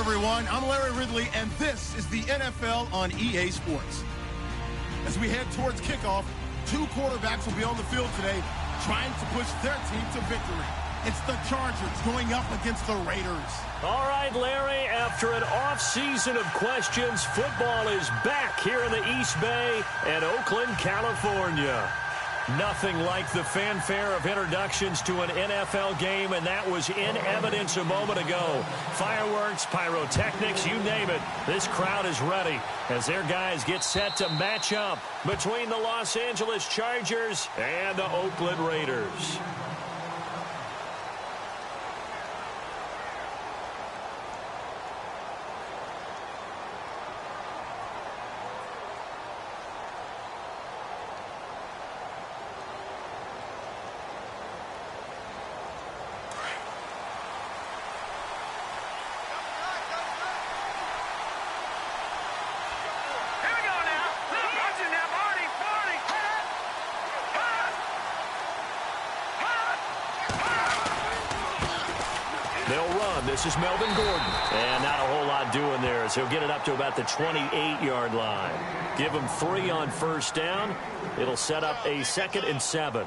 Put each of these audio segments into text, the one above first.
everyone. I'm Larry Ridley, and this is the NFL on EA Sports. As we head towards kickoff, two quarterbacks will be on the field today trying to push their team to victory. It's the Chargers going up against the Raiders. All right, Larry, after an off-season of questions, football is back here in the East Bay and Oakland, California. Nothing like the fanfare of introductions to an NFL game, and that was in evidence a moment ago. Fireworks, pyrotechnics, you name it. This crowd is ready as their guys get set to match up between the Los Angeles Chargers and the Oakland Raiders. This is Melvin Gordon. And not a whole lot doing there as he'll get it up to about the 28-yard line. Give him 3 on first down. It'll set up a 2nd and 7.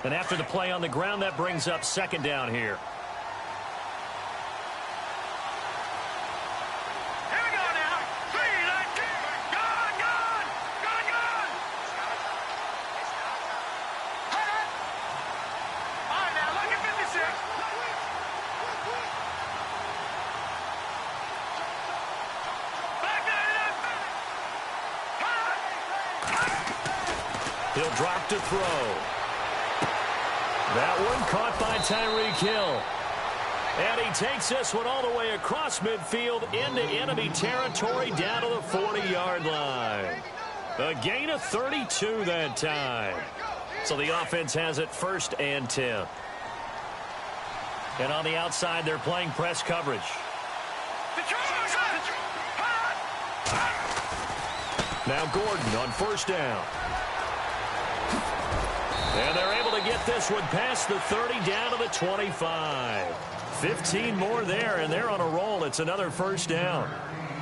And after the play on the ground, that brings up 2nd down here. He'll drop to throw. That one caught by Tyreek Hill. And he takes this one all the way across midfield into enemy territory down to the 40-yard line. A gain of 32 that time. So the offense has it 1st and 10. And on the outside, they're playing press coverage. Now Gordon on first down. And they're able to get this one past the 30 down to the 25. 15 more there, and they're on a roll. It's another first down.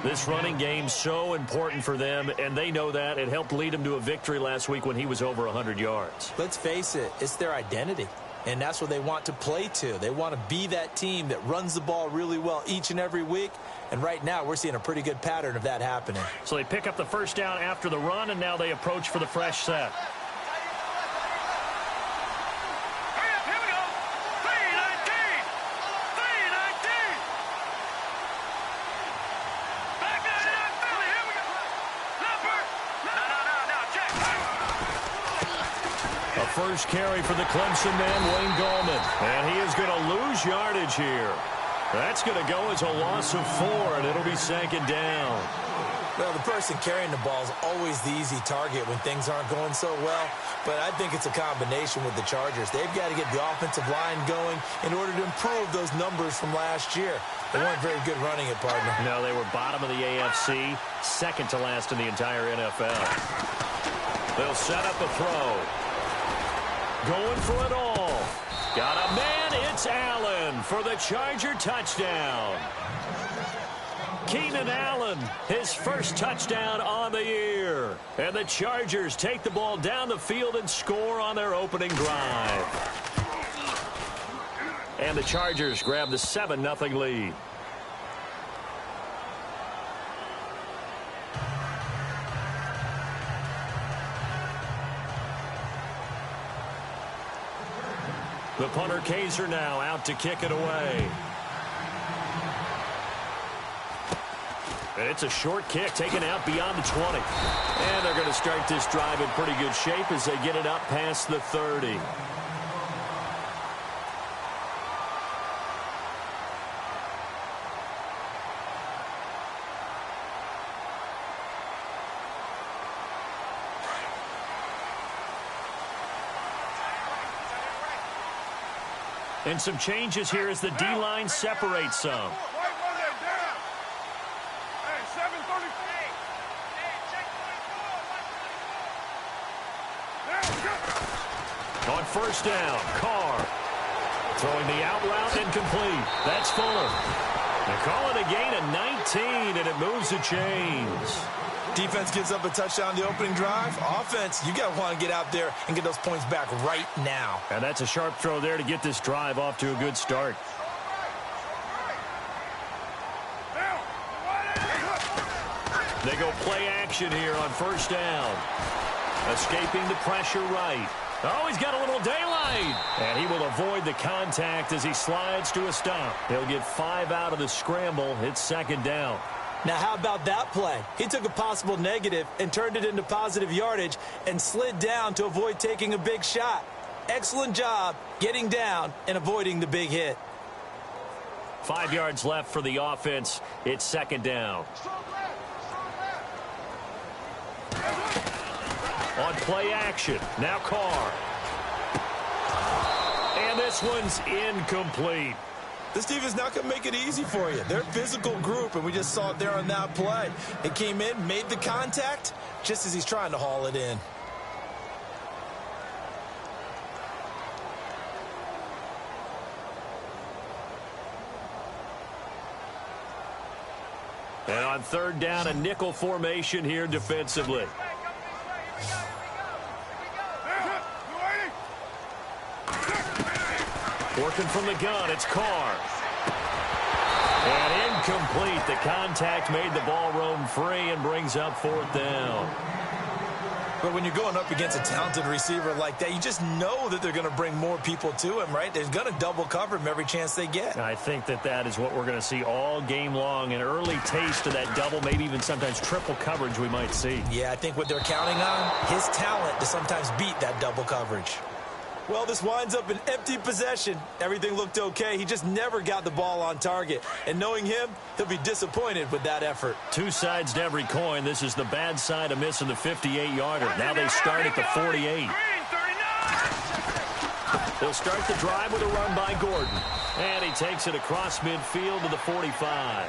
This running game's so important for them, and they know that. It helped lead them to a victory last week when he was over 100 yards. Let's face it, it's their identity, and that's what they want to play to. They want to be that team that runs the ball really well each and every week, and right now we're seeing a pretty good pattern of that happening. So they pick up the first down after the run, and now they approach for the fresh set. First carry for the Clemson man, Wayne Gallman. And he is going to lose yardage here. That's going to go as a loss of 4, and it'll be 2nd down. Well, the person carrying the ball is always the easy target when things aren't going so well. But I think it's a combination with the Chargers. They've got to get the offensive line going in order to improve those numbers from last year. They weren't very good running it, partner. No, they were bottom of the AFC, 2nd to last in the entire NFL. They'll set up a throw. Going for it all. Got a man. It's Allen for the Charger touchdown. Keenan Allen, his first touchdown on the year. And the Chargers take the ball down the field and score on their opening drive. And the Chargers grab the 7-0 lead. The punter Kaiser now out to kick it away. And it's a short kick taken out beyond the 20. And they're going to start this drive in pretty good shape as they get it up past the 30. And some changes here as the D-line separates some. On first down, Carr Throwing the out route incomplete. That's Fuller. They call it a gain of 19, and it moves the chains. Defense gives up a touchdown the opening drive. Offense, you got to want to get out there and get those points back right now. And that's a sharp throw there to get this drive off to a good start. They go play action here on first down. Escaping the pressure right. Oh, he's got a little daylight. And he will avoid the contact as he slides to a stop. He'll get 5 out of the scramble. It's second down. Now, how about that play? He took a possible negative and turned it into positive yardage and slid down to avoid taking a big shot. Excellent job getting down and avoiding the big hit. 5 yards left for the offense. It's second down. On play action, now Carr. And this one's incomplete. This team is not going to make it easy for you. They're a physical group, and we just saw it there on that play. It came in, made the contact, just as he's trying to haul it in. And on third down, a nickel formation here defensively. Working from the gun, it's Carr. And incomplete. The contact made the ball roam free and brings up fourth down. But when you're going up against a talented receiver like that, you just know that they're going to bring more people to him, right? They're going to double cover him every chance they get. I think that is what we're going to see all game long. An early taste of that double, maybe even sometimes triple coverage we might see. Yeah, I think what they're counting on, his talent to sometimes beat that double coverage. Well, this winds up an empty possession. Everything looked okay. He just never got the ball on target. And knowing him, he'll be disappointed with that effort. Two sides to every coin. This is the bad side of missing the 58-yarder. Now they start at the 48. They'll start the drive with a run by Gordon. And he takes it across midfield to the 45.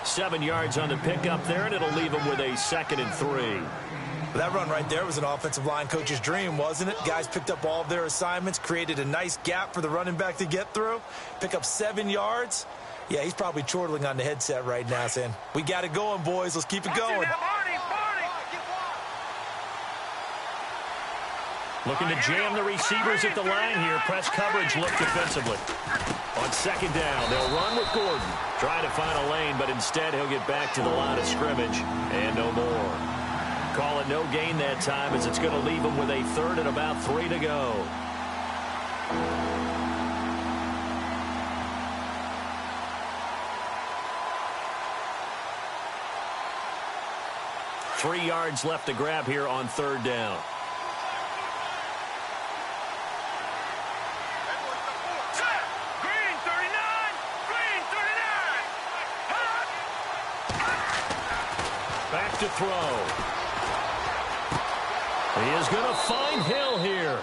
7 yards on the pickup there, and it'll leave him with a 2nd and 3. That run right there was an offensive line coach's dream, wasn't it? Guys picked up all of their assignments, created a nice gap for the running back to get through, pick up 7 yards. Yeah, he's probably chortling on the headset right now saying, we got it going, boys. Let's keep it going. Looking to jam the receivers at the line here. Press coverage look defensively. On second down, they'll run with Gordon. Try to find a lane, but instead he'll get back to the line of scrimmage and no more. Call it no gain that time as it's going to leave him with a 3rd and about 3 to go. Three yards left to grab here on third down. Back to throw. He is going to find Hill here.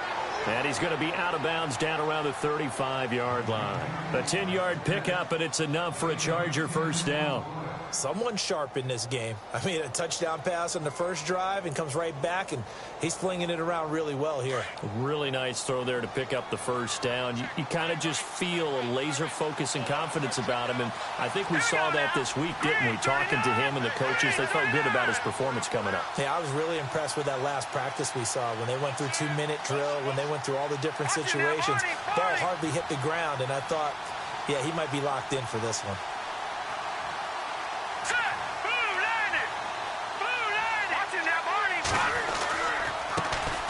And he's going to be out of bounds down around the 35-yard line. A 10-yard pickup, and it's enough for a Charger first down. Someone sharp in this game. I mean, a touchdown pass on the first drive and comes right back, and he's flinging it around really well here. Really nice throw there to pick up the first down. You kind of just feel a laser focus and confidence about him, and I think we saw that this week, didn't we? Talking to him and the coaches, they felt good about his performance coming up. Yeah, I was really impressed with that last practice we saw when they went through 2-minute drill, when they went through all the different situations. Ball hardly hit the ground, and I thought, yeah, he might be locked in for this one.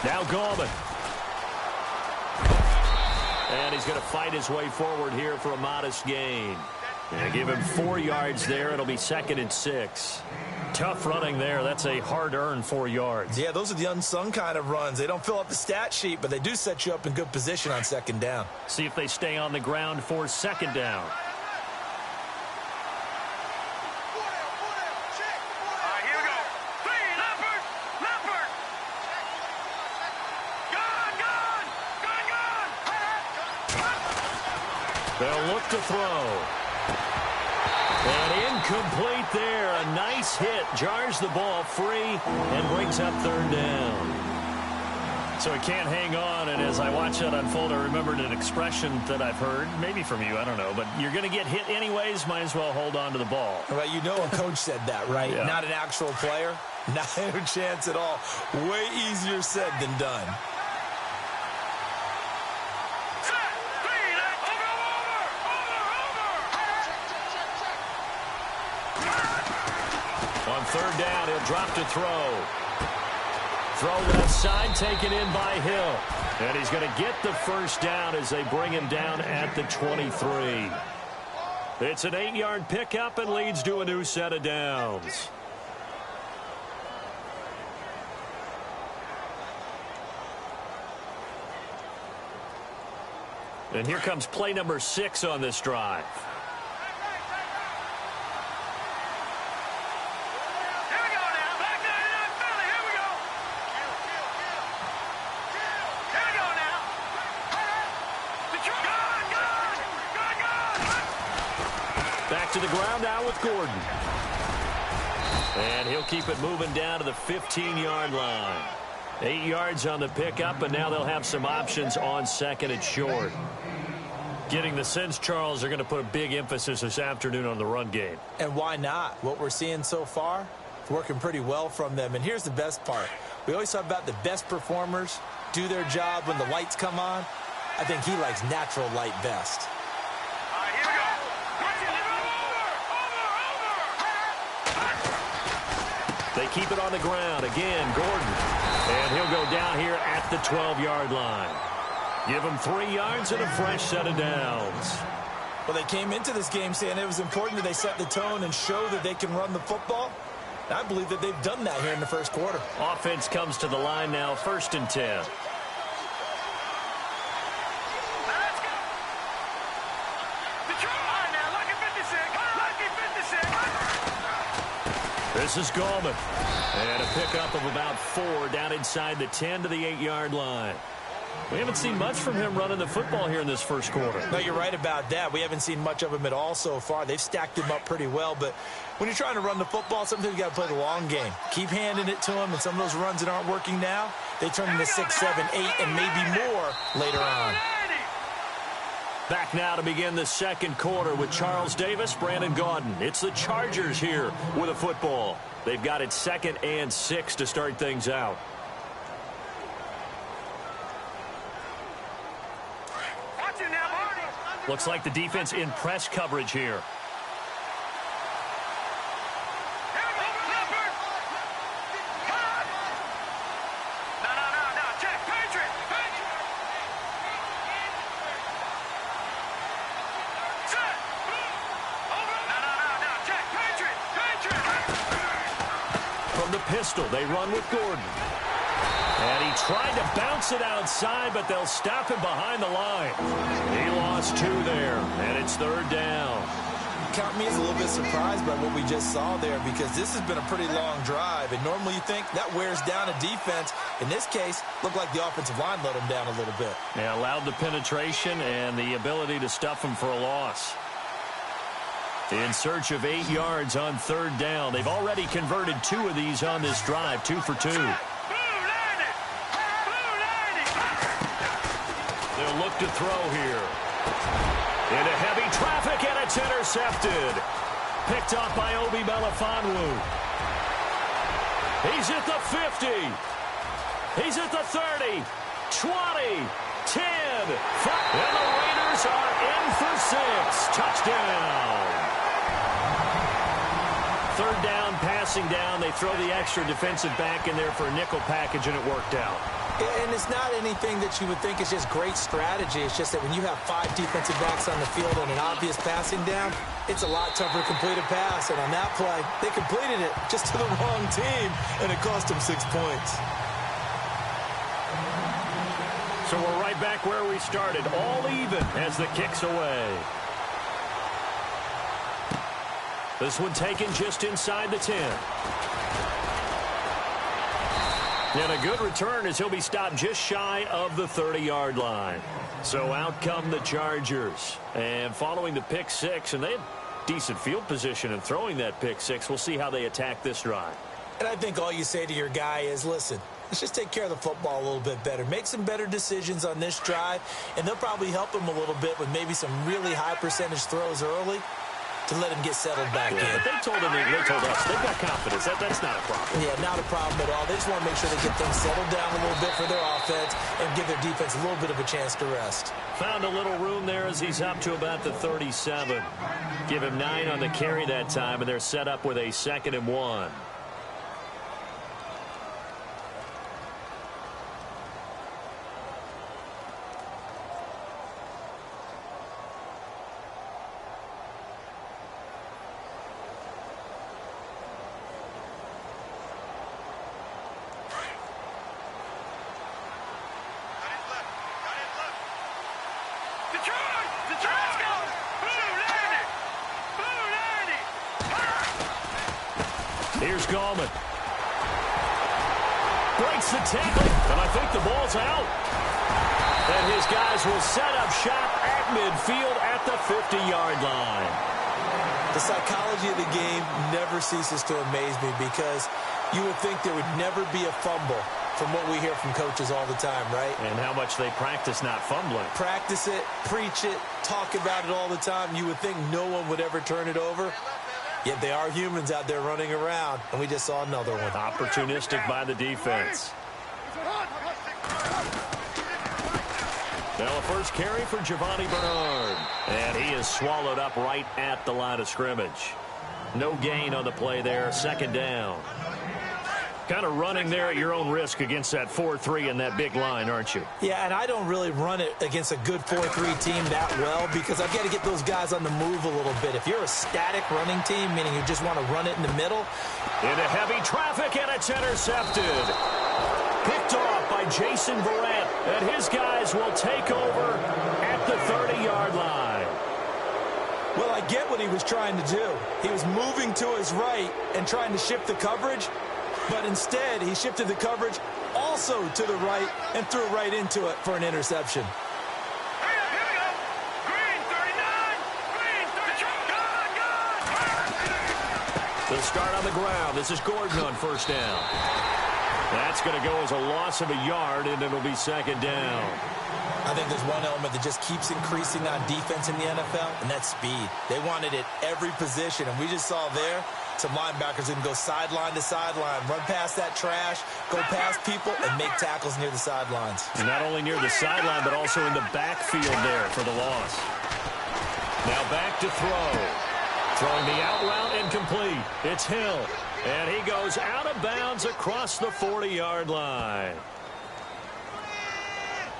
Now Gallman. And he's going to fight his way forward here for a modest gain. And give him 4 yards there. It'll be 2nd and 6. Tough running there. That's a hard-earned 4 yards. Yeah, those are the unsung kind of runs. They don't fill up the stat sheet, but they do set you up in good position on second down. See if they stay on the ground for second down. They'll look to throw. And incomplete there. A nice hit. Jars the ball free and brings up third down. So he can't hang on, and as I watch that unfold, I remembered an expression that I've heard, maybe from you, I don't know, but you're going to get hit anyways, might as well hold on to the ball. Well, you know a coach said that, right? Yeah. Not an actual player. Not a chance at all. Way easier said than done. On third down, he'll drop to throw. Throw left side, taken in by Hill. And he's going to get the first down as they bring him down at the 23. It's an 8-yard pickup and leads to a new set of downs. And here comes play number 6 on this drive. Back to the ground now with Gordon. And he'll keep it moving down to the 15-yard line. 8 yards on the pickup, and now they'll have some options on second and short. Getting the sense, Charles, are going to put a big emphasis this afternoon on the run game. And why not? What we're seeing so far, it's working pretty well from them. And here's the best part. We always talk about the best performers do their job when the lights come on. I think he likes natural light best. They keep it on the ground. Again, Gordon. And he'll go down here at the 12-yard line. Give him 3 yards and a fresh set of downs. Well, they came into this game saying it was important that they set the tone and show that they can run the football. I believe that they've done that here in the first quarter. Offense comes to the line now, 1st and 10. This is Gallman. And a pickup of about 4 down inside the 10 to the 8-yard line. We haven't seen much from him running the football here in this first quarter. No, you're right about that. We haven't seen much of him at all so far. They've stacked him up pretty well, but when you're trying to run the football, sometimes you got to play the long game. Keep handing it to him, and some of those runs that aren't working now, they turn into 6, 7, 8, and maybe more later on. Back now to begin the second quarter with Charles Davis, Brandon Gaudin. It's the Chargers here with a football. They've got it 2nd and 6 to start things out. Looks like the defense in press coverage here. From the pistol, they run with Gordon. And he tried to bounce it outside, but they'll stop him behind the line. He lost 2 there, and it's 3rd down. Count me as a little bit surprised by what we just saw there, because this has been a pretty long drive, and normally you think that wears down a defense. In this case, looked like the offensive line let him down a little bit. Yeah, allowed the penetration and the ability to stuff him for a loss. In search of 8 yards on 3rd down. They've already converted 2 of these on this drive, 2 for 2. They'll look to throw here. Into heavy traffic, and it's intercepted. Picked off by Obi Melifonwu. He's at the 50. He's at the 30. 20. 10. 5. And the Raiders are in for 6. Touchdown. 3rd down, passing down. They throw the extra defensive back in there for a nickel package, and it worked out. And it's not anything that you would think is just great strategy. It's just that when you have 5 defensive backs on the field and an obvious passing down, it's a lot tougher to complete a pass. And on that play, they completed it just to the wrong team, and it cost them 6 points. So we're right back where we started, all even as the kick's away. This one taken just inside the 10. And a good return as he'll be stopped just shy of the 30-yard line. So out come the Chargers. And following the pick 6, and they had decent field position in throwing that pick 6. We'll see how they attack this drive. And I think all you say to your guy is, listen, let's just take care of the football a little bit better. Make some better decisions on this drive, and they'll probably help him a little bit with maybe some really high percentage throws early to let him get settled back in. But they told us they've got confidence. That's not a problem. Yeah, not a problem at all. They just want to make sure they get things settled down a little bit for their offense and give their defense a little bit of a chance to rest. Found a little room there as he's up to about the 37. Give him 9 on the carry that time, and they're set up with a 2nd and 1. Here's Gallman. Breaks the tackle, and I think the ball's out. And his guys will set up shop at midfield at the 50-yard line. The psychology of the game never ceases to amaze me because you would think there would never be a fumble from what we hear from coaches all the time, right? And how much they practice not fumbling. Practice it, preach it, talk about it all the time. You would think no one would ever turn it over. Yet they are humans out there running around, and we just saw another one. Opportunistic by the defense. Now a first carry for Giovanni Bernard. And he is swallowed up right at the line of scrimmage. No gain on the play there. 2nd down. Kind of running there at your own risk against that 4-3 and that big line, aren't you? Yeah, and I don't really run it against a good 4-3 team that well because I've got to get those guys on the move a little bit. If you're a static running team, meaning you just want to run it in the middle. Into heavy traffic, and it's intercepted. Picked off by Jason Verrett, and his guys will take over at the 30-yard line. Well, I get what he was trying to do. He was moving to his right and trying to shift the coverage. But instead, he shifted the coverage also to the right and threw right into it for an interception. Here we go. Green 39. Green 39. The start on the ground. This is Gordon on first down. That's going to go as a loss of a yard, and it'll be 2nd down. I think there's one element that just keeps increasing on defense in the NFL, and that's speed. They want it at every position, and we just saw there some linebackers who can go sideline to sideline, run past that trash, go past people, and make tackles near the sidelines. And not only near the sideline, but also in the backfield there for the loss. Now back to throw. Throwing the out route incomplete. It's Hill. And he goes out of bounds across the 40-yard line.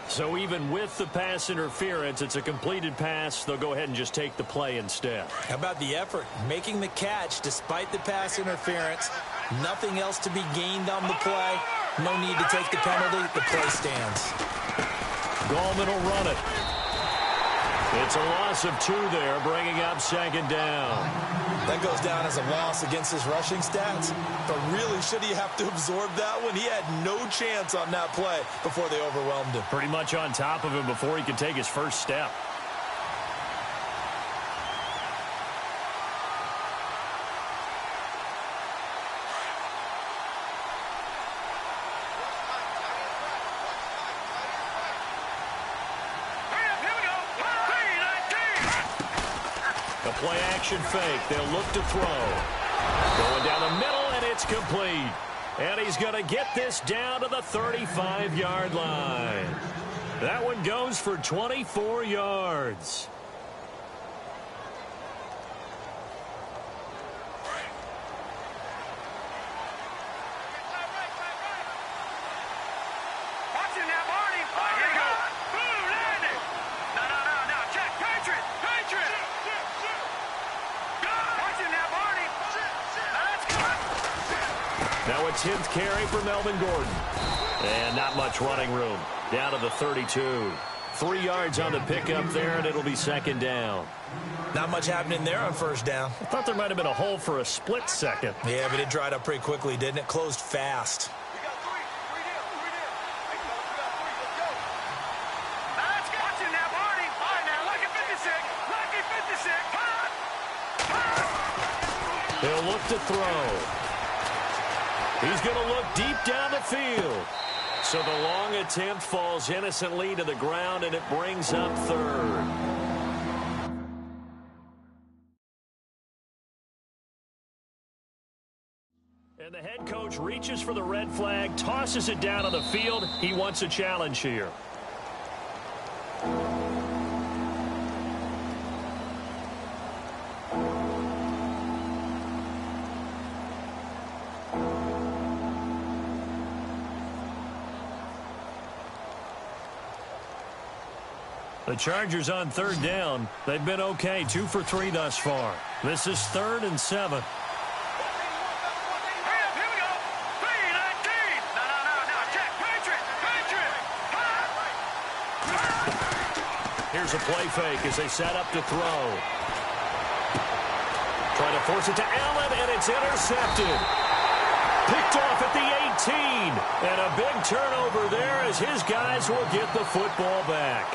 So even with the pass interference, it's a completed pass. They'll go ahead and just take the play instead. How about the effort? Making the catch despite the pass interference. Nothing else to be gained on the play. No need to take the penalty. The play stands. Gallman will run it. It's a loss of 2 there, bringing up 2nd down. That goes down as a loss against his rushing stats. But really, should he have to absorb that one? He had no chance on that play before they overwhelmed him. Pretty much on top of him before he could take his first step. Play action fake. They'll look to throw. Going down the middle, and it's complete. And he's going to get this down to the 35-yard line. That one goes for 24 yards. Now a 10th carry for Melvin Gordon. And not much running room. Down to the 32. 3 yards on the pickup there, and it'll be 2nd down. Not much happening there on first down. I thought there might have been a hole for a split second. Yeah, but it dried up pretty quickly, didn't it? Closed fast. He'll look to throw. He's going to look deep down the field. So the long attempt falls innocently to the ground, and it brings up third. And the head coach reaches for the red flag, tosses it down on the field. He wants a challenge here. The Chargers on third down. They've been okay, 2 for 3 thus far. This is 3rd and 7. Here we go. 3-19. No. Check. Patriot. Here's a play fake as they set up to throw. Trying to force it to Allen, and it's intercepted. Picked off at the 18. And a big turnover there as his guys will get the football back.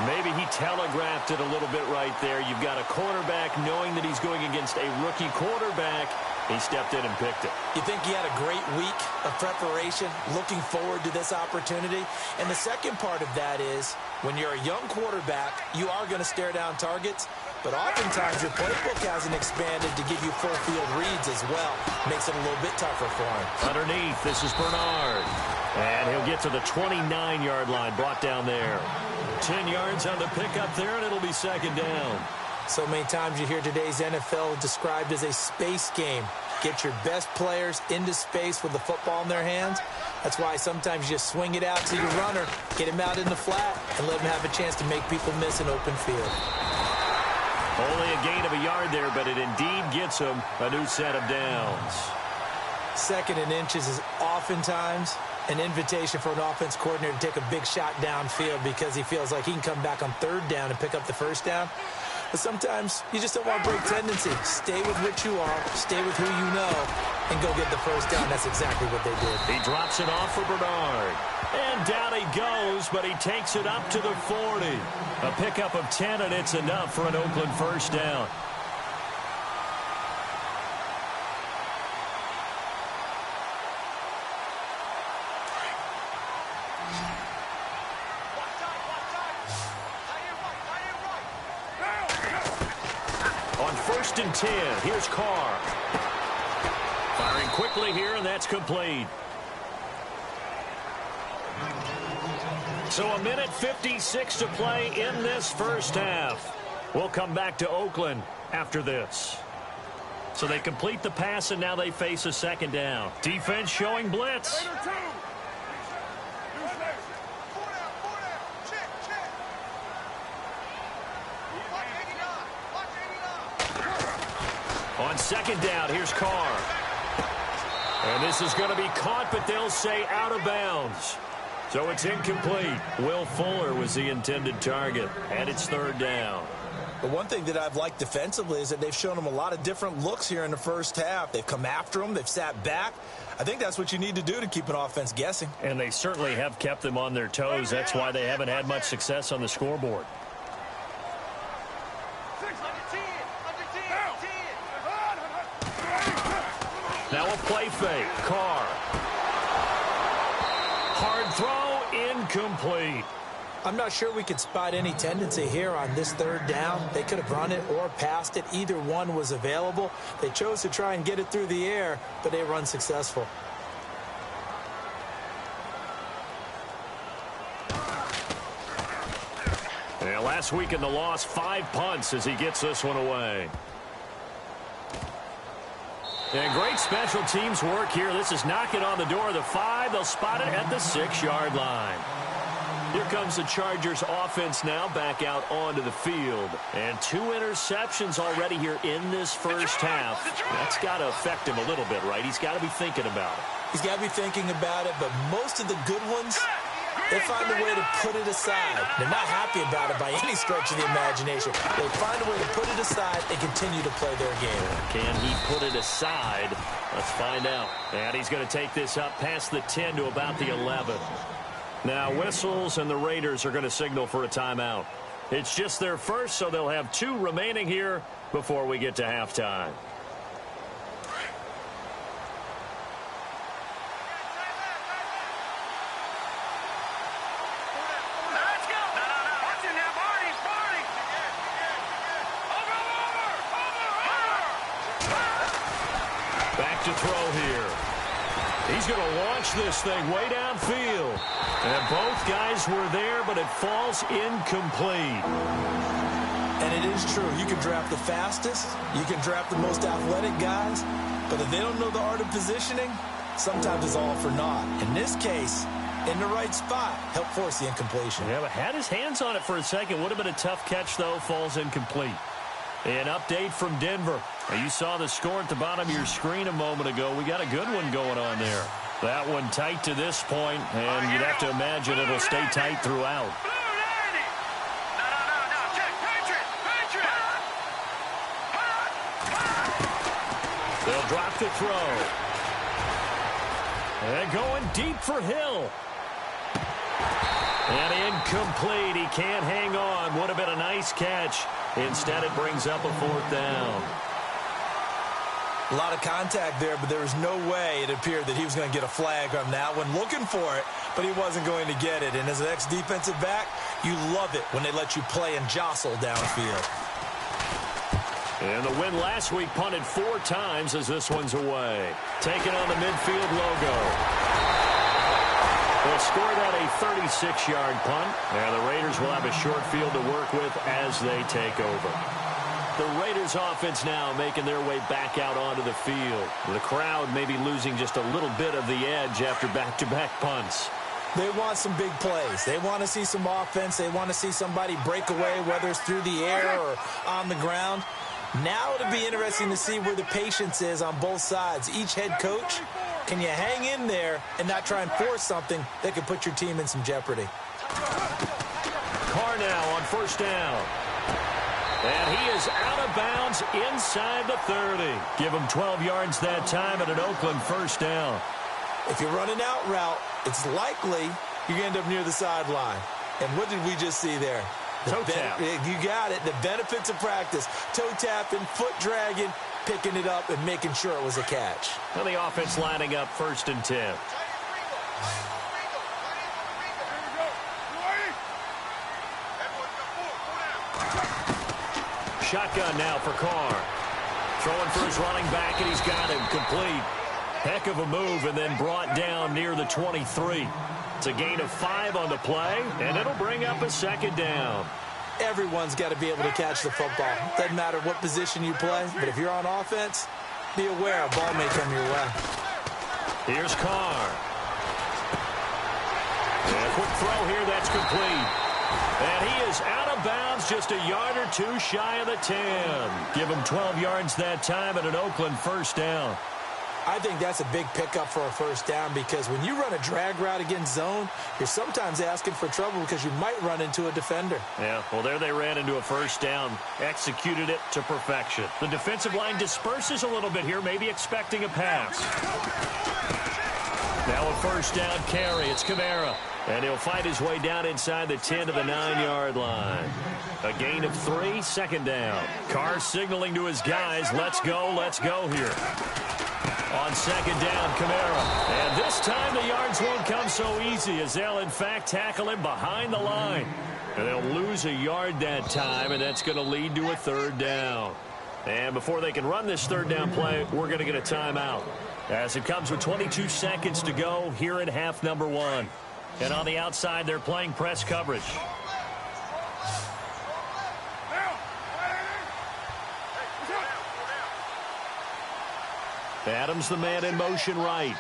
Maybe he telegraphed it a little bit right there. You've got a quarterback knowing that he's going against a rookie quarterback. He stepped in and picked it. You think he had a great week of preparation, looking forward to this opportunity? And the second part of that is, when you're a young quarterback, you are going to stare down targets, but oftentimes your playbook hasn't expanded to give you full field reads as well. Makes it a little bit tougher for him. Underneath, this is Bernard. And he'll get to the 29-yard line, brought down there. 10 yards on the pickup there, and it'll be second down. So many times you hear today's NFL described as a space game. Get your best players into space with the football in their hands. That's why sometimes you just swing it out to your runner, get him out in the flat, and let him have a chance to make people miss an open field. Only a gain of a yard there, but it indeed gets him a new set of downs. 2nd and inches is oftentimes an invitation for an offense coordinator to take a big shot downfield because he feels like he can come back on 3rd down and pick up the 1st down. But sometimes you just don't want to break tendency. Stay with what you are, stay with who you know, and go get the 1st down. That's exactly what they did. He drops it off for Bernard. And down he goes, but he takes it up to the 40. A pickup of 10, and it's enough for an Oakland 1st down. On 1st and 10, here's Carr. Firing quickly here, and that's complete. So a minute 56 to play in this first half. We'll come back to Oakland after this. So they complete the pass, and now they face a second down. Defense showing blitz. On second down, here's Carr. And this is going to be caught, but they'll say out of bounds. So it's incomplete. Will Fuller was the intended target, and it's 3rd down. The one thing that I've liked defensively is that they've shown him a lot of different looks here in the first half. They've come after him. They've sat back. I think that's what you need to do to keep an offense guessing. And they certainly have kept them on their toes. That's why they haven't had much success on the scoreboard. Now a play fake. Carr. Hard throw, incomplete. I'm not sure we could spot any tendency here on this 3rd down. They could have run it or passed it. Either one was available. They chose to try and get it through the air, but they were unsuccessful. Yeah, last week in the loss, 5 punts as he gets this one away. And great special teams work here. This is knocking on the door of the 5. They'll spot it at the 6-yard line. Here comes the Chargers offense now back out onto the field. And 2 interceptions already here in this first half. That's got to affect him a little bit, right? He's got to be thinking about it. He's got to be thinking about it, but most of the good ones, they find a way to put it aside. They're not happy about it by any stretch of the imagination. They find a way to put it aside and continue to play their game. Can he put it aside? Let's find out. And he's going to take this up past the 10 to about the 11. Now whistles, and the Raiders are going to signal for a timeout. It's just their first, so they'll have 2 remaining here before we get to halftime. to throw here. He's going to launch this thing way downfield. And both guys were there, but it falls incomplete. And it is true. You can draft the fastest. You can draft the most athletic guys. But if they don't know the art of positioning, sometimes it's all for naught. In this case, in the right spot, help force the incompletion. Yeah, but had his hands on it for a second. Would have been a tough catch, though. Falls incomplete. An update from Denver. You saw the score at the bottom of your screen a moment ago. We got a good one going on there. That one tight to this point, and you'd have to imagine it'll stay tight throughout. They'll drop the throw. And going deep for Hill. And incomplete. He can't hang on. Would have been a nice catch. Instead, it brings up a fourth down. A lot of contact there, but there was no way it appeared that he was going to get a flag on that one. Looking for it, but he wasn't going to get it. And as an ex-defensive back, you love it when they let you play and jostle downfield. And the win last week punted 4 times as this one's away. Taking on the midfield logo. They'll score that a 36-yard punt. And the Raiders will have a short field to work with as they take over. The Raiders offense now making their way back out onto the field. The crowd maybe losing just a little bit of the edge after back-to-back punts. They want some big plays. They want to see some offense. They want to see somebody break away, whether it's through the air or on the ground. Now it'll be interesting to see where the patience is on both sides. Each head coach, can you hang in there and not try and force something that could put your team in some jeopardy? Carr now on first down. And he is out of bounds inside the 30. Give him 12 yards that time at an Oakland first down. If you're running out route, it's likely you're going to end up near the sideline. And what did we just see there? Toe tap. You got it. The benefits of practice. Toe tapping, foot dragging, picking it up, and making sure it was a catch. Well, the offense lining up 1st and 10. Shotgun now for Carr. Throwing for his running back, and he's got him complete. Heck of a move, and then brought down near the 23. It's a gain of 5 on the play, and it'll bring up a 2nd down. Everyone's got to be able to catch the football. Doesn't matter what position you play, but if you're on offense, be aware a ball may come your way. Here's Carr. And a quick throw here, that's complete. And he is out of bounds, just a yard or 2 shy of the 10. Give him 12 yards that time at an Oakland first down. I think that's a big pickup for a first down because when you run a drag route against zone, you're sometimes asking for trouble because you might run into a defender. Yeah, well, there they ran into a first down, executed it to perfection. The defensive line disperses a little bit here, maybe expecting a pass. Now a first down carry. It's Kamara. And he'll fight his way down inside the 10 to the 9-yard line. A gain of 3, 2nd down. Carr signaling to his guys, let's go here. On 2nd down, Kamara. And this time the yards won't come so easy as they'll, in fact, tackle him behind the line. And they'll lose a yard that time, and that's going to lead to a 3rd down. And before they can run this 3rd down play, we're going to get a timeout. As it comes with 22 seconds to go here in half number 1. And on the outside, they're playing press coverage. Adams, the man in motion right.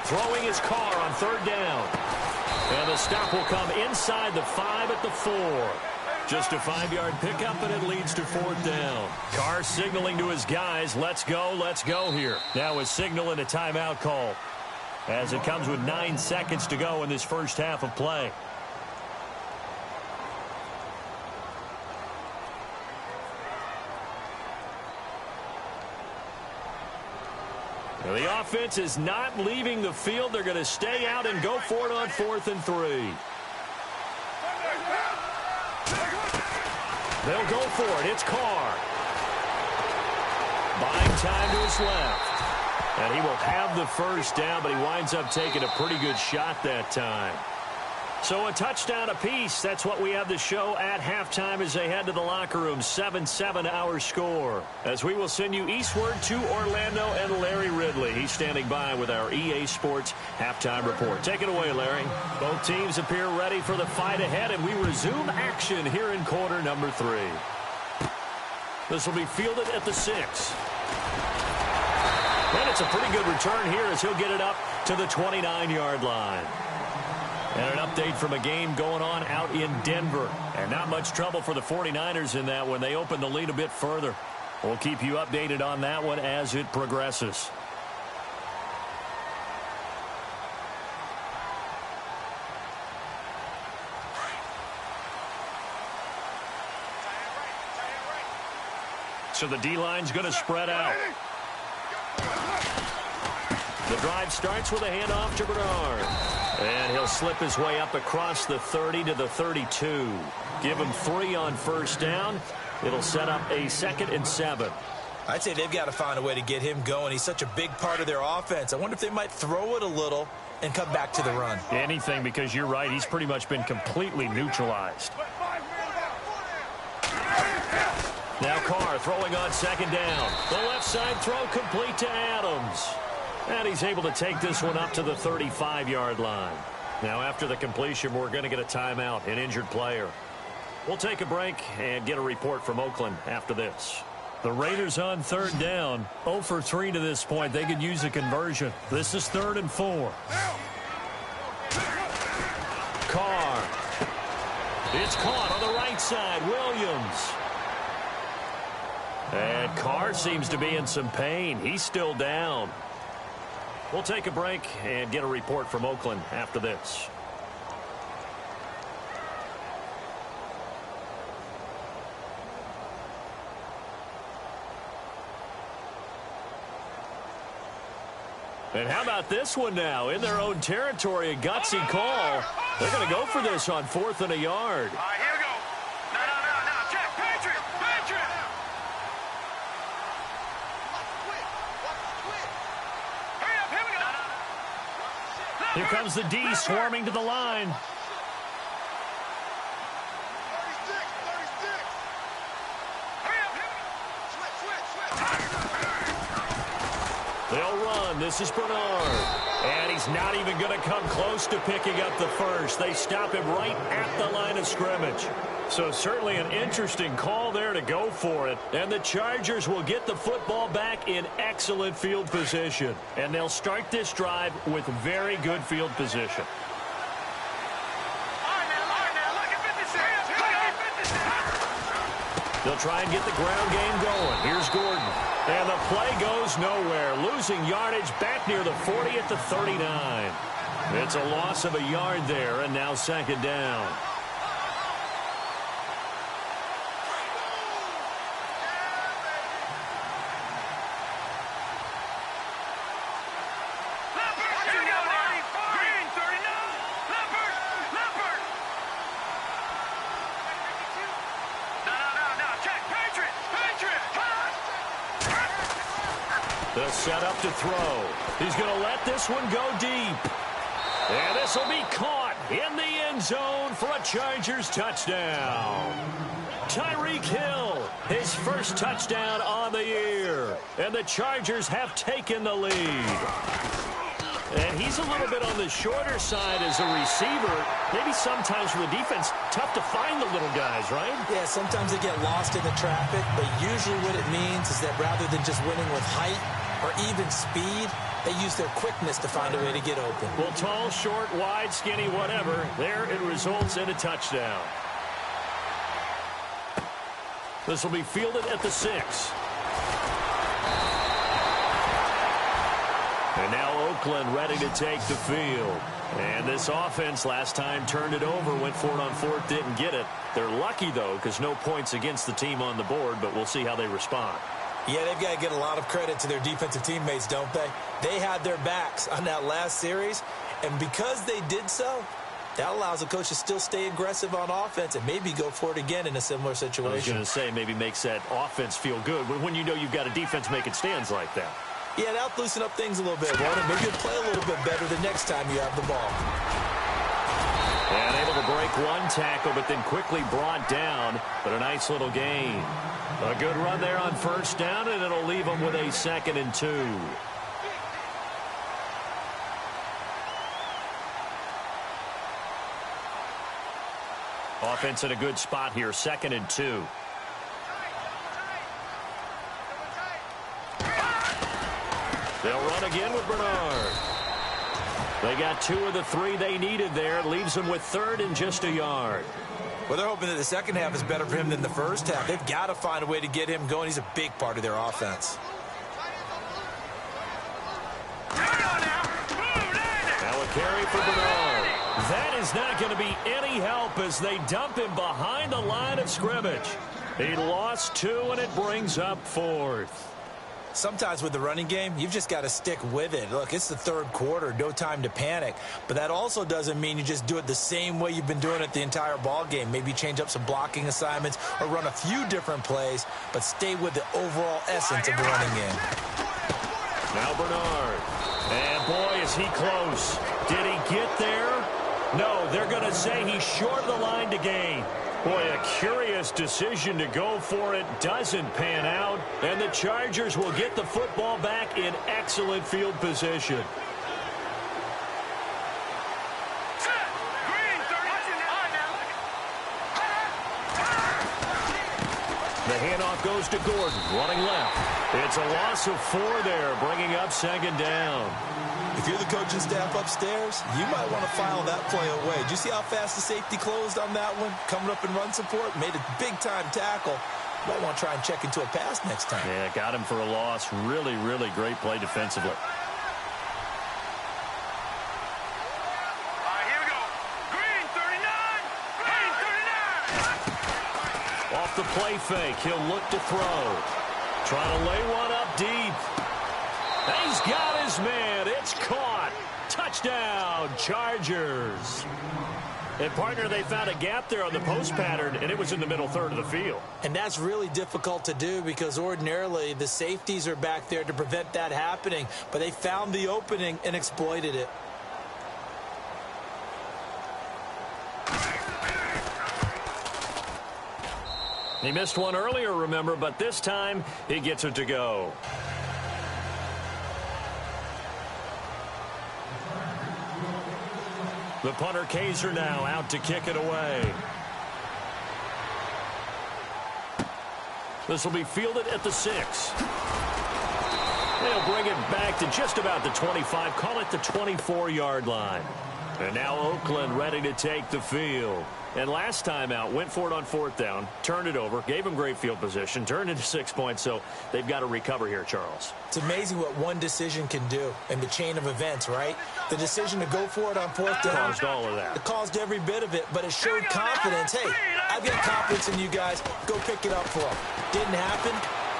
Throwing his Carr on 3rd down. And the stop will come inside the 5 at the 4. Just a 5-yard pickup, and it leads to 4th down. Carr signaling to his guys, let's go here. Now a signal and a timeout call as it comes with 9 seconds to go in this first half of play. Now the offense is not leaving the field. They're going to stay out and go for it on 4th and 3. They'll go for it. It's Carr. Buying time to his left. And he will have the first down, but he winds up taking a pretty good shot that time. So a touchdown apiece. That's what we have to show at halftime as they head to the locker room. 7-7 our score. As we will send you eastward to Orlando and Larry Ridley. He's standing by with our EA Sports halftime report. Take it away, Larry. Both teams appear ready for the fight ahead, and we resume action here in quarter number 3. This will be fielded at the 6. And it's a pretty good return here as he'll get it up to the 29-yard line. And an update from a game going on out in Denver. And not much trouble for the 49ers in that one. They opened the lead a bit further. We'll keep you updated on that one as it progresses. So the D-line's going to spread out. The drive starts with a handoff to Bernard. And he'll slip his way up across the 30 to the 32. Give him 3 on first down. It'll set up a 2nd and 7. I'd say they've got to find a way to get him going. He's such a big part of their offense. I wonder if they might throw it a little and come back to the run. Anything, because you're right. He's pretty much been completely neutralized. Now Carr throwing on 2nd down. The left side throw complete to Adams. And he's able to take this one up to the 35-yard line. Now after the completion, we're going to get a timeout, an injured player. We'll take a break and get a report from Oakland after this. The Raiders on 3rd down. 0 for 3 to this point. They could use a conversion. This is 3rd and 4. Carr. It's caught on the right side. Williams. And Carr seems to be in some pain. He's still down. We'll take a break and get a report from Oakland after this. And how about this one now? In their own territory, a gutsy call. They're going to go for this on 4th and a yard. All right, here we go. No. Check. Patriot. Hurry up. Here we go. Here comes the D swarming to the line. 36. Hurry up. Switch. They'll run. This is Bernard. And he's not even going to come close to picking up the first. They stop him right at the line of scrimmage. So certainly an interesting call there to go for it. And the Chargers will get the football back in excellent field position. And they'll start this drive with very good field position. All right, now. Look at 56. They'll try and get the ground game going. Here's Gordon. And the play goes nowhere. Losing yardage back near the 40 at the 39. It's a loss of a yard there, and now 2nd down. They'll set up to throw. He's going to let this one go deep. And this will be caught in the end zone for a Chargers touchdown. Tyreek Hill, his first touchdown on the year. And the Chargers have taken the lead. And he's a little bit on the shorter side as a receiver. Maybe sometimes for the defense, tough to find the little guys, right? Yeah, sometimes they get lost in the traffic, but usually what it means is that rather than just winning with height or even speed, they use their quickness to find a way to get open. Well, tall, short, wide, skinny, whatever, there it results in a touchdown. This will be fielded at the 6. And now Oakland ready to take the field. And this offense last time turned it over, went for it on 4th, didn't get it. They're lucky, though, because no points against the team on the board, but we'll see how they respond. Yeah, they've got to get a lot of credit to their defensive teammates, don't they? They had their backs on that last series, and because they did so, that allows the coach to still stay aggressive on offense and maybe go for it again in a similar situation. I was going to say maybe makes that offense feel good when you know you've got a defense making stands like that. Yeah, that'll loosen up things a little bit, won't it? Maybe you'll play a little bit better the next time you have the ball. And able to break one tackle, but then quickly brought down. But a nice little gain. A good run there on first down, and it'll leave them with a 2nd and 2. Offense in a good spot here, 2nd and 2. They'll run again with Bernard. They got 2 of the 3 they needed there. It leaves them with 3rd and just a yard. Well, they're hoping that the second half is better for him than the first half. They've got to find a way to get him going. He's a big part of their offense. Now a carry for Bernard. That is not going to be any help as they dump him behind the line of scrimmage. He lost 2, and it brings up 4th. Sometimes with the running game, you've just got to stick with it. Look, it's the third quarter, no time to panic. But that also doesn't mean you just do it the same way you've been doing it the entire ball game. Maybe change up some blocking assignments or run a few different plays, but stay with the overall essence of the running game. Now Bernard. And boy, is he close. Did he get there? No, they're going to say he's short of the line to gain. Boy, a curious decision to go for it. Doesn't pan out. And the Chargers will get the football back in excellent field position. The handoff goes to Gordon, running left. It's a loss of 4 there, bringing up 2nd down. If you're the coaching staff upstairs, you might want to file that play away. Did you see how fast the safety closed on that one? Coming up in run support, made a big-time tackle. Might want to try and check into a pass next time. Yeah, got him for a loss. Really, really great play defensively. Here we go. Green 39. Green 39. Off the play fake, he'll look to throw. Trying to lay one up deep. He's got his man. It's caught. Touchdown, Chargers. And, partner, they found a gap there on the post pattern, and it was in the middle third of the field. And that's really difficult to do because ordinarily the safeties are back there to prevent that happening. But they found the opening and exploited it. He missed one earlier, remember, but this time he gets it to go. The punter Kaiser now out to kick it away. This will be fielded at the 6. They'll bring it back to just about the 25, call it the 24-yard line. And now Oakland ready to take the field. And last time out, went for it on 4th down, turned it over, gave them great field position, turned into 6 points, so they've got to recover here, Charles. It's amazing what one decision can do in the chain of events, right? The decision to go for it on 4th down. Caused all of that. It caused every bit of it, but it showed confidence. Hey, I've got confidence in you guys. Go pick it up for them. Didn't happen.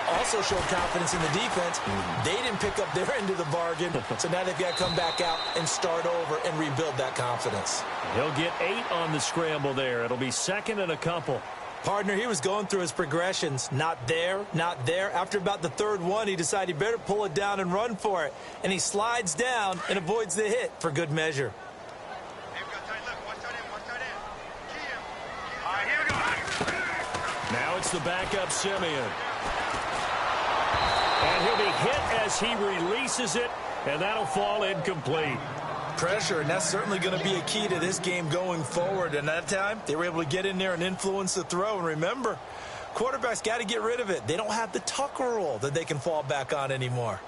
Also showed confidence in the defense. They didn't pick up their end of the bargain, so now they've got to come back out and start over and rebuild that confidence. He'll get 8 on the scramble there. It'll be 2nd and a couple. Partner, he was going through his progressions. Not there, not there. After about the 3rd one, he decided he better pull it down and run for it. And he slides down and avoids the hit for good measure. Here we go. Now it's the backup Simeon. And he'll be hit as he releases it, and that'll fall incomplete. Pressure, and that's certainly going to be a key to this game going forward. And that time, they were able to get in there and influence the throw. And remember, quarterbacks got to get rid of it. They don't have the Tucker rule that they can fall back on anymore.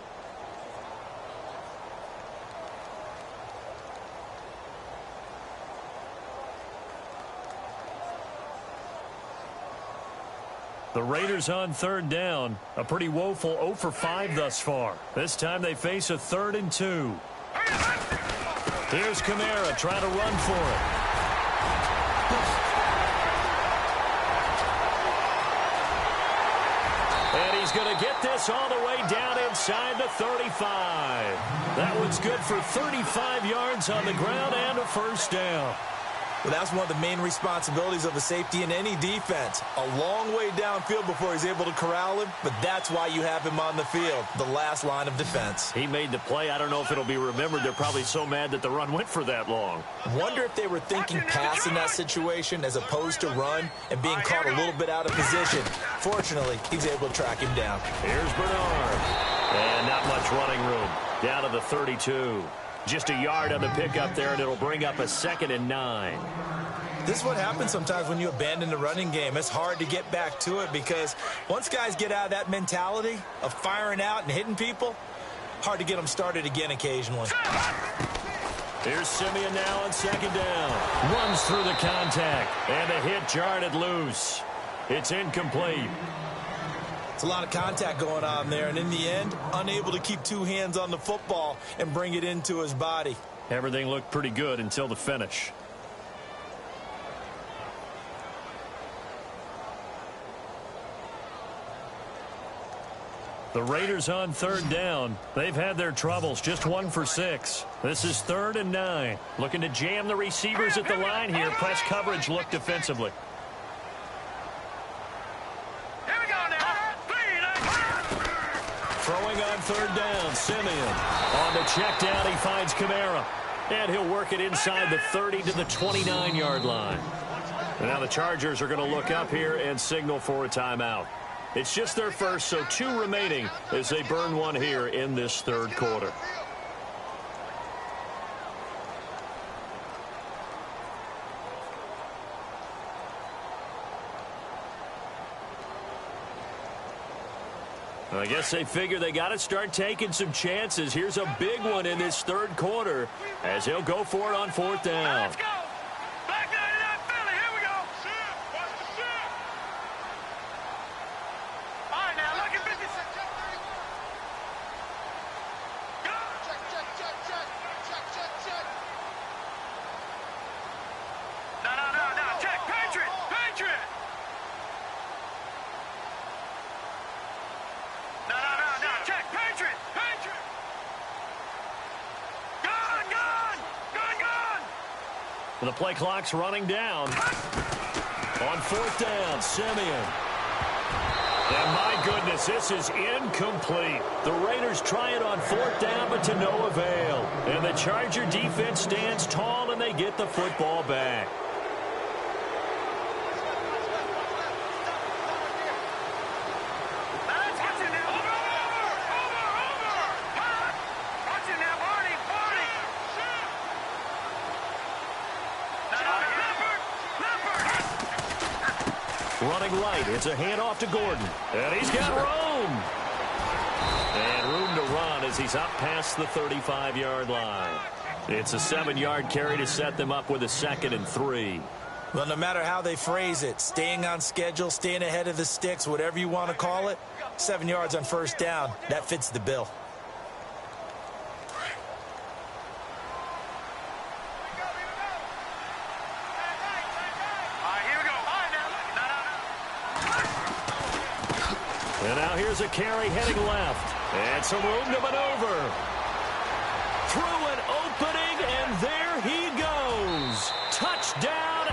The Raiders on 3rd down. A pretty woeful 0 for 5 thus far. This time they face a 3rd and 2. Here's Kamara trying to run for it. And he's going to get this all the way down inside the 35. That one's good for 35 yards on the ground and a 1st down. Well, that's one of the main responsibilities of a safety in any defense. A long way downfield before he's able to corral him, but that's why you have him on the field, the last line of defense. He made the play. I don't know if it'll be remembered. They're probably so mad that the run went for that long. Wonder if they were thinking pass in that situation as opposed to run and being caught a little bit out of position. Fortunately, he's able to track him down. Here's Bernard. And not much running room. Down to the 32. Just a yard on the pickup there, and it'll bring up a 2nd and 9. This is what happens sometimes when you abandon the running game. It's hard to get back to it because once guys get out of that mentality of firing out and hitting people, hard to get them started again occasionally. Here's Simeon now on 2nd down. Runs through the contact, and the hit jarred it loose. It's incomplete. It's a lot of contact going on there, and in the end, unable to keep two hands on the football and bring it into his body. Everything looked pretty good until the finish. The Raiders on 3rd down. They've had their troubles, just 1 for 6. This is 3rd and 9. Looking to jam the receivers at the line here. Press coverage look defensively. Throwing on 3rd down, Simeon. On the check down, he finds Kamara. And he'll work it inside the 30 to the 29-yard line. And now the Chargers are going to look up here and signal for a timeout. It's just their first, so 2 remaining as they burn one here in this 3rd quarter. I guess they figure they got to start taking some chances. Here's a big one in this 3rd quarter as he'll go for it on 4th down. Let's go. Black 99 Philly. Here we go. All right, now look at 50. Go. Check. No. Check. Patriot. No. Check. Patriot. Gun. The play clock's running down. On 4th down, Simeon. And my goodness, this is incomplete. The Raiders try it on 4th down, but to no avail. And the Charger defense stands tall, and they get the football back. Running right, it's a handoff to Gordon. And he's got room. And room to run as he's up past the 35-yard line. It's a 7-yard carry to set them up with a 2nd and 3. Well, no matter how they phrase it, staying on schedule, staying ahead of the sticks, whatever you want to call it, 7 yards on 1st down, that fits the bill. And now here's a carry heading left. And some room to maneuver. Through an opening, and there he goes. Touchdown,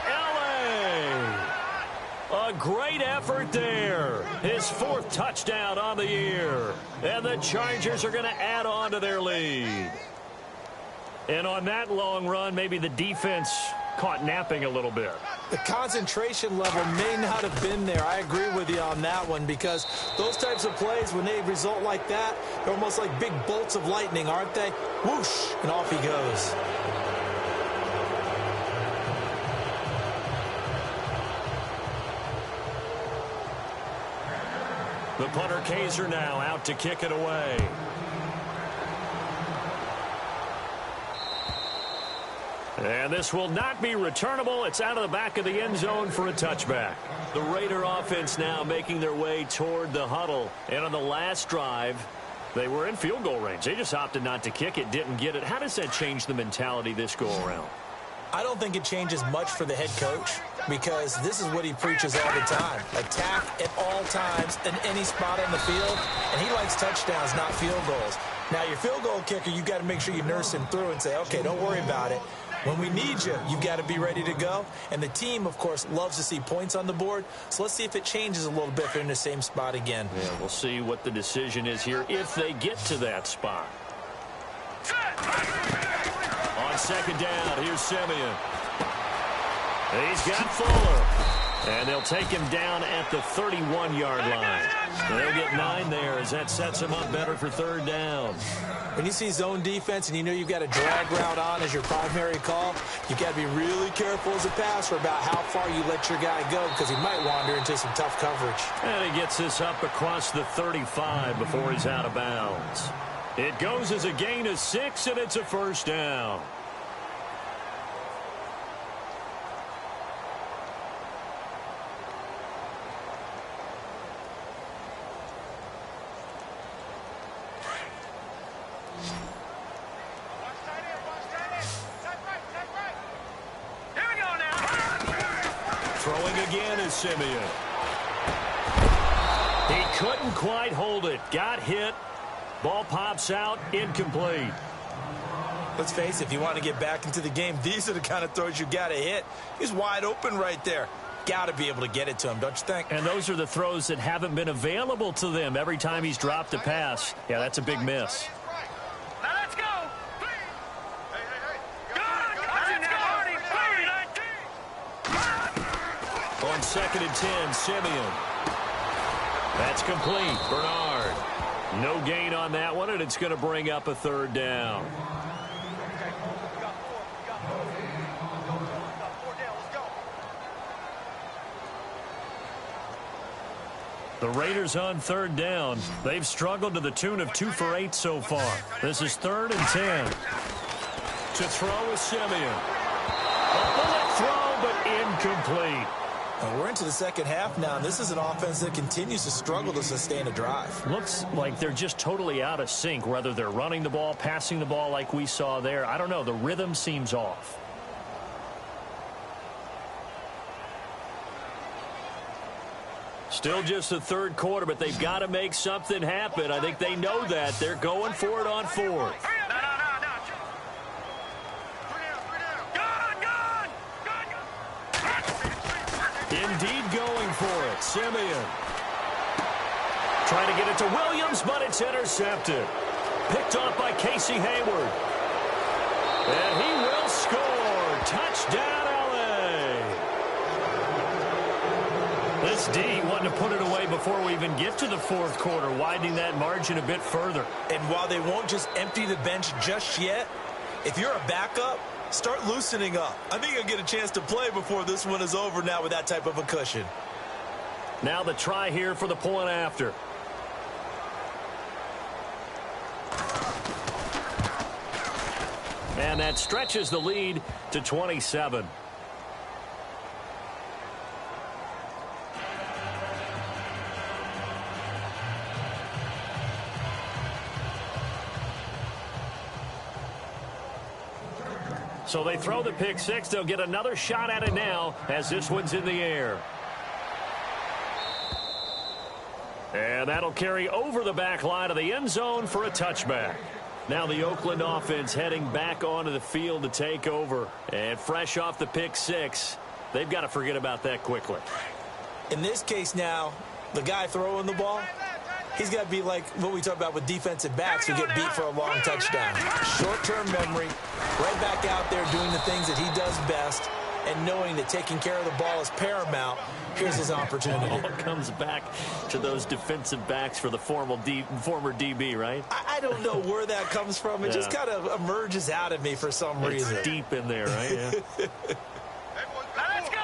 L.A. A great effort there. His 4th touchdown on the year. And the Chargers are going to add on to their lead. And on that long run, maybe the defense caught napping a little bit. The concentration level may not have been there. I agree with you on that one because those types of plays, when they result like that, they're almost like big bolts of lightning, aren't they? Whoosh, and off he goes. The punter Kaiser now out to kick it away. And this will not be returnable. It's out of the back of the end zone for a touchback. The Raider offense now making their way toward the huddle. And on the last drive, they were in field goal range. They just opted not to kick it, didn't get it. How does that change the mentality this go around? I don't think it changes much for the head coach because this is what he preaches all the time. Attack at all times in any spot on the field, and he likes touchdowns, not field goals. Now, your field goal kicker, you've got to make sure you nurse him through and say, okay, don't worry about it. When we need you, you've got to be ready to go. And the team, of course, loves to see points on the board. So let's see if it changes a little bit if they're in the same spot again. Yeah, we'll see what the decision is here if they get to that spot. On second down, here's Simeon. He's got Fuller. And they'll take him down at the 31-yard line. They'll get 9 there as that sets him up better for third down. When you see zone defense and you know you've got a drag route on as your primary call, you've got to be really careful as a passer about how far you let your guy go because he might wander into some tough coverage. And he gets this up across the 35 before he's out of bounds. It goes as a gain of 6, and it's a first down. Throwing again is Simeon. He couldn't quite hold it. Got hit. Ball pops out. Incomplete. Let's face it, if you want to get back into the game, these are the kind of throws you got to hit. He's wide open right there. Got to be able to get it to him, don't you think? And those are the throws that haven't been available to them every time he's dropped a pass. Yeah, that's a big miss. Now let's go. On second and 10, Simeon. That's complete. Bernard. No gain on that one, and it's going to bring up a third down. The Raiders on third down. They've struggled to the tune of 2 for 8 so far. This is 3rd and 10. To throw is Simeon. A bullet throw, but incomplete. We're into the second half now, and this is an offense that continues to struggle to sustain a drive. Looks like they're just totally out of sync, whether they're running the ball, passing the ball like we saw there. I don't know. The rhythm seems off. Still just the third quarter, but they've got to make something happen. I think they know that. They're going for it on 4th. Indeed going for it. Simeon. Trying to get it to Williams, but it's intercepted. Picked off by Casey Hayward. And he will score. Touchdown, L.A. This D wanting to put it away before we even get to the 4th quarter, widening that margin a bit further. And while they won't just empty the bench just yet, if you're a backup, start loosening up. I think you'll get a chance to play before this one is over now with that type of a cushion. Now the try here for the point after. And that stretches the lead to 27. So they throw the pick 6. They'll get another shot at it now as this one's in the air. And that'll carry over the back line of the end zone for a touchback. Now the Oakland offense heading back onto the field to take over. And fresh off the pick 6, they've got to forget about that quickly. In this case now, the guy throwing the ball, he's got to be like what we talk about with defensive backs who get beat for a long touchdown. Short-term memory, right back out there doing the things that he does best, and knowing that taking care of the ball is paramount. Here's his opportunity. It all comes back to those defensive backs for the former DB, right? I don't know where that comes from. It just kind of emerges out of me for some reason. It's deep in there, right? Yeah. Let's go.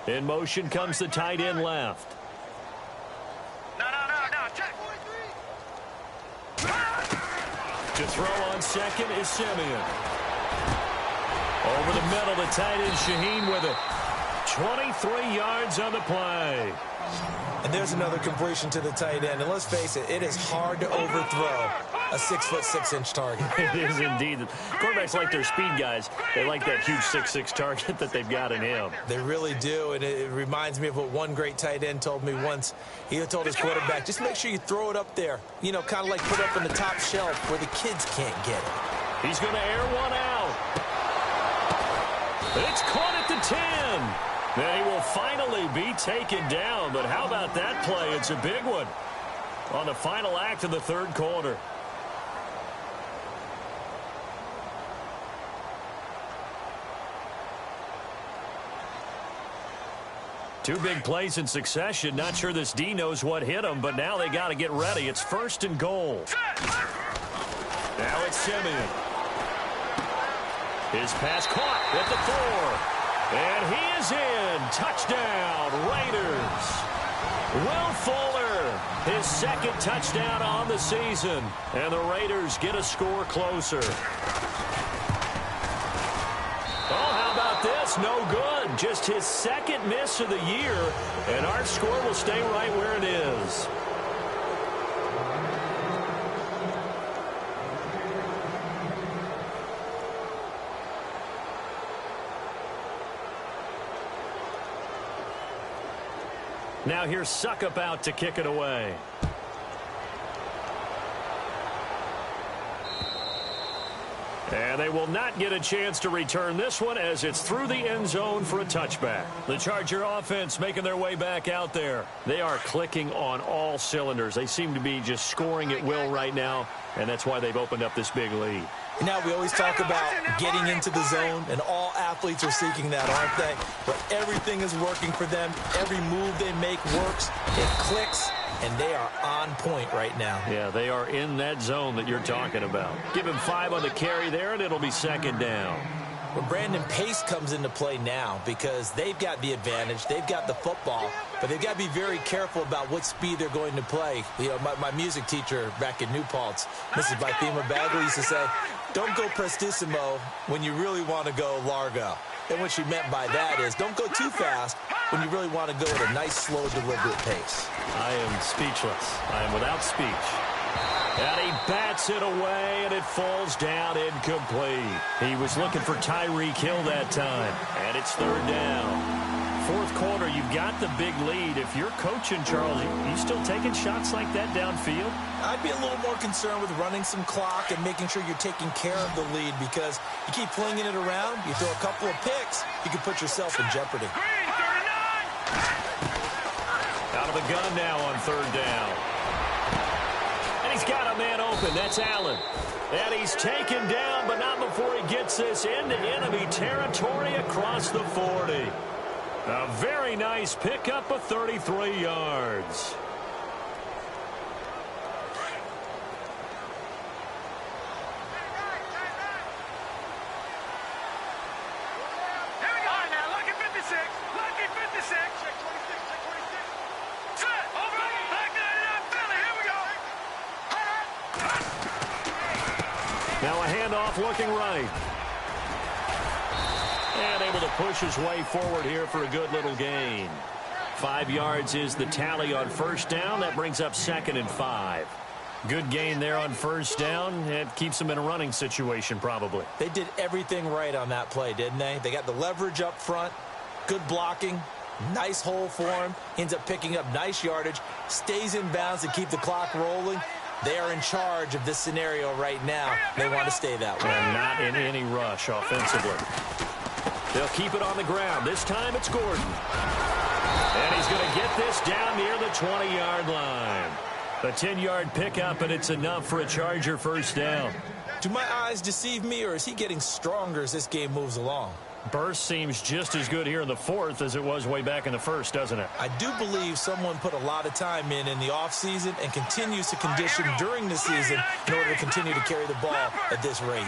3-19. In motion comes the tight end left. No. Check. To throw on second is Simeon. Over the middle, the tight end Shaheen with it. 23 yards on the play. And there's another completion to the tight end. And let's face it, it is hard to overthrow a 6'6" target. It is indeed. Quarterbacks like their speed guys. They like that huge 6'6" target that they've got in him. They really do. And it reminds me of what one great tight end told me once. He told his quarterback, just make sure you throw it up there. You know, kind of like put it up on the top shelf where the kids can't get it. He's going to air one out. It's caught at the 10. And he will finally be taken down. But how about that play? It's a big one on the final act of the third quarter. Two big plays in succession. Not sure this D knows what hit him, but now they got to get ready. It's 1st and goal. Now it's Simeon. His pass caught at the 4. And he is in. Touchdown, Raiders. Will Fuller, his 2nd touchdown on the season. And the Raiders get a score closer. This no good. Just his 2nd miss of the year, and our score will stay right where it is. Now here's Suckup out to kick it away. And they will not get a chance to return this one as it's through the end zone for a touchback. The Charger offense making their way back out there. They are clicking on all cylinders. They seem to be just scoring at will right now, and that's why they've opened up this big lead. Now we always talk about getting into the zone, and all athletes are seeking that, aren't they? But everything is working for them. Every move they make works. It clicks. And they are on point right now. Yeah, they are in that zone that you're talking about. Give him 5 on the carry there, and it'll be 2nd down. Well, Brandon, pace comes into play now because they've got the advantage. They've got the football, but they've got to be very careful about what speed they're going to play. You know, my music teacher back in New Paltz, Mrs. Bythema Bagley, used to say, don't go prestissimo when you really want to go largo. And what she meant by that is don't go too fast when you really want to go at a nice, slow, deliberate pace. I am speechless. I am without speech. And he bats it away, and it falls down incomplete. He was looking for Tyreek Hill that time, and it's 3rd down. 4th quarter, you've got the big lead. If you're coaching, Charles, you still taking shots like that downfield? I'd be a little more concerned with running some clock and making sure you're taking care of the lead because you keep flinging it around, you throw a couple of picks, you can put yourself in jeopardy. Out of the gun now on 3rd down. And he's got a man open. That's Allen. And he's taken down, but not before he gets this into enemy territory across the 40. A very nice pickup of 33 yards. Now a handoff looking right. And able to push his way forward here for a good little gain. 5 yards is the tally on 1st down. That brings up 2nd and 5. Good gain there on 1st down. It keeps them in a running situation probably. They did everything right on that play, didn't they? They got the leverage up front, good blocking, nice hole for him, ends up picking up nice yardage, stays in bounds to keep the clock rolling. They are in charge of this scenario right now. They want to stay that way. And not in any rush offensively. They'll keep it on the ground. This time it's Gordon. And he's going to get this down near the 20-yard line. A 10-yard pickup, and it's enough for a Charger 1st down. Do my eyes deceive me, or is he getting stronger as this game moves along? Burst seems just as good here in the 4th as it was way back in the 1st, doesn't it? I do believe someone put a lot of time in the offseason and continues to condition during the season in order to continue to carry the ball at this rate.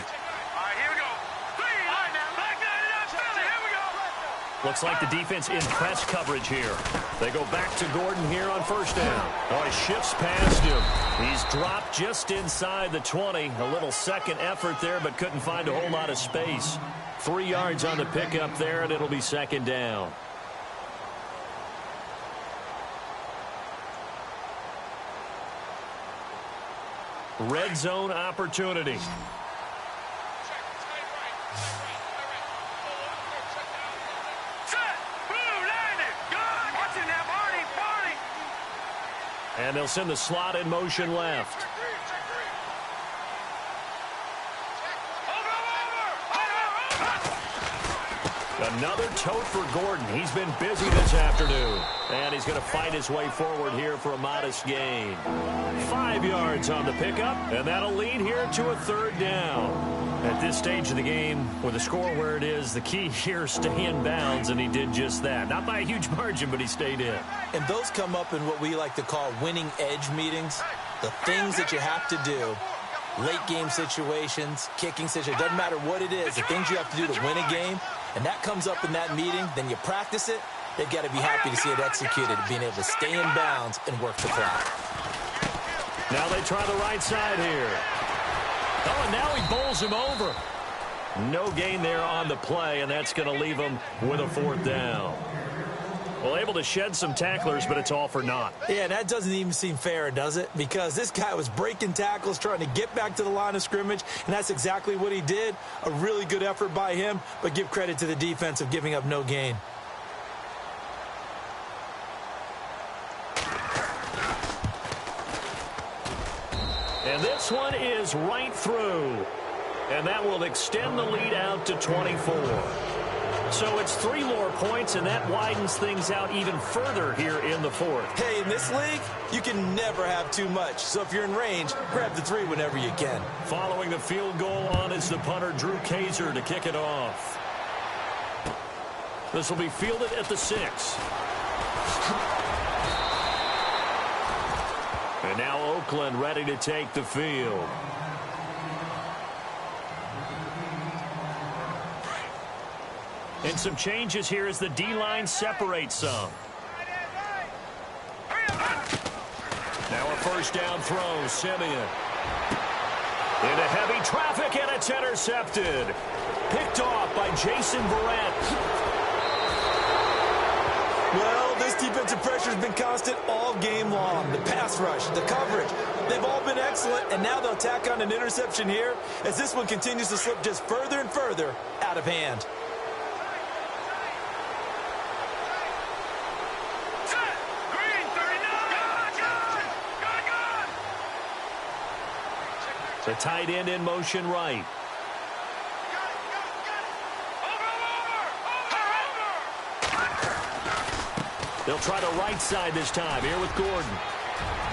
Looks like the defense in press coverage here. They go back to Gordon here on 1st down. Oh, he shifts past him. He's dropped just inside the 20. A little second effort there, but couldn't find a whole lot of space. 3 yards on the pickup there, and it'll be 2nd down. Red zone opportunity. And they'll send the slot in motion left. Another tote for Gordon. He's been busy this afternoon. And he's going to fight his way forward here for a modest gain. 5 yards on the pickup, and that'll lead here to a third down. At this stage of the game, with the score where it is, the key here is stay in bounds, and he did just that. Not by a huge margin, but he stayed in. And those come up in what we like to call winning edge meetings. The things that you have to do. Late game situations, kicking situations, doesn't matter what it is, the things you have to do to win a game, and that comes up in that meeting, then you practice it, they've got to be happy to see it executed, being able to stay in bounds and work the clock. Now they try the right side here. Oh, and now he bowls him over. No gain there on the play, and that's going to leave him with a fourth down. Well, able to shed some tacklers, but it's all for naught. Yeah, that doesn't even seem fair, does it? Because this guy was breaking tackles, trying to get back to the line of scrimmage, and that's exactly what he did. A really good effort by him, but give credit to the defense of giving up no gain. And this one is right through. And that will extend the lead out to 24. So it's 3 more points, and that widens things out even further here in the fourth. Hey, in this league, you can never have too much. So if you're in range, grab the 3 whenever you can. Following the field goal on is the punter, Drew Kaiser, to kick it off. This will be fielded at the 6. And now Oakland ready to take the field. And some changes here as the D-line separates some. Now a first down throw, Simeon. Into heavy traffic, and it's intercepted. Picked off by Jason Verrett. Well, this defensive pressure has been constant all game long. The pass rush, the coverage, they've all been excellent, and now they'll tack on an interception here as this one continues to slip just further and further out of hand. The tight end in motion right. They'll try the right side this time here with Gordon.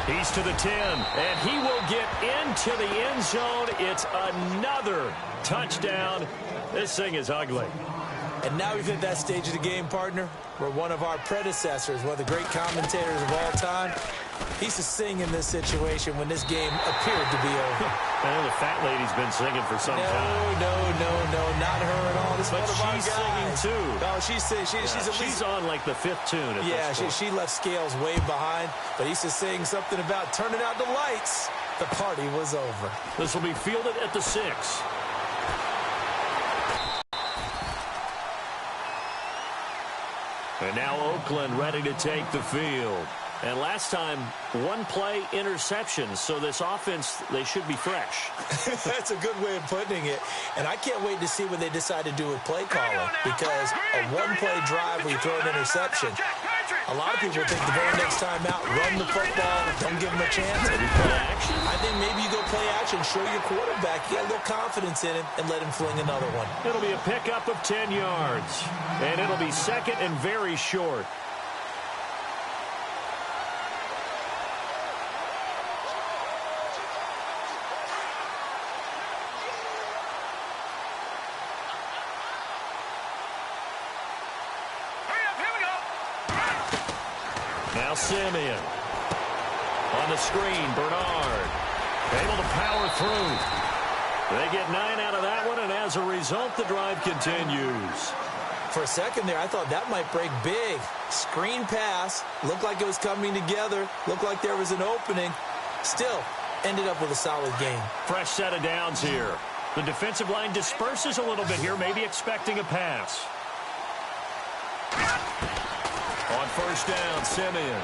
He's to the 10, and he will get into the end zone. It's another touchdown. This thing is ugly. And now we've hit that stage of the game, partner, where one of our predecessors, one of the great commentators of all time, he used to sing in this situation when this game appeared to be over. I know the fat lady's been singing for some time. No, not her at all. This But one of our she's guys. singing, too. No, she's at least... She's on like the 5th tune at this point. she left Scales way behind, but he used to sing something about turning out the lights. The party was over. This will be fielded at the 6. And now Oakland ready to take the field. And last time, 1-play interception. So this offense, they should be fresh. That's a good way of putting it. And I can't wait to see what they decide to do with play calling. Because a 1-play drive where you throw an interception, a lot of people think the very next time out, run the football, don't give them a chance. Maybe play action? I think maybe you go play action, show your quarterback, you got a little confidence in him, and let him fling another one. It'll be a pickup of 10 yards. And it'll be second and very short. Now Simeon. On the screen, Bernard. Able to power through. They get 9 out of that one, and as a result, the drive continues. For a second there, I thought that might break big. Screen pass. Looked like it was coming together. Looked like there was an opening. Still, ended up with a solid game. Fresh set of downs here. The defensive line disperses a little bit here, maybe expecting a pass. On first down, Simeon.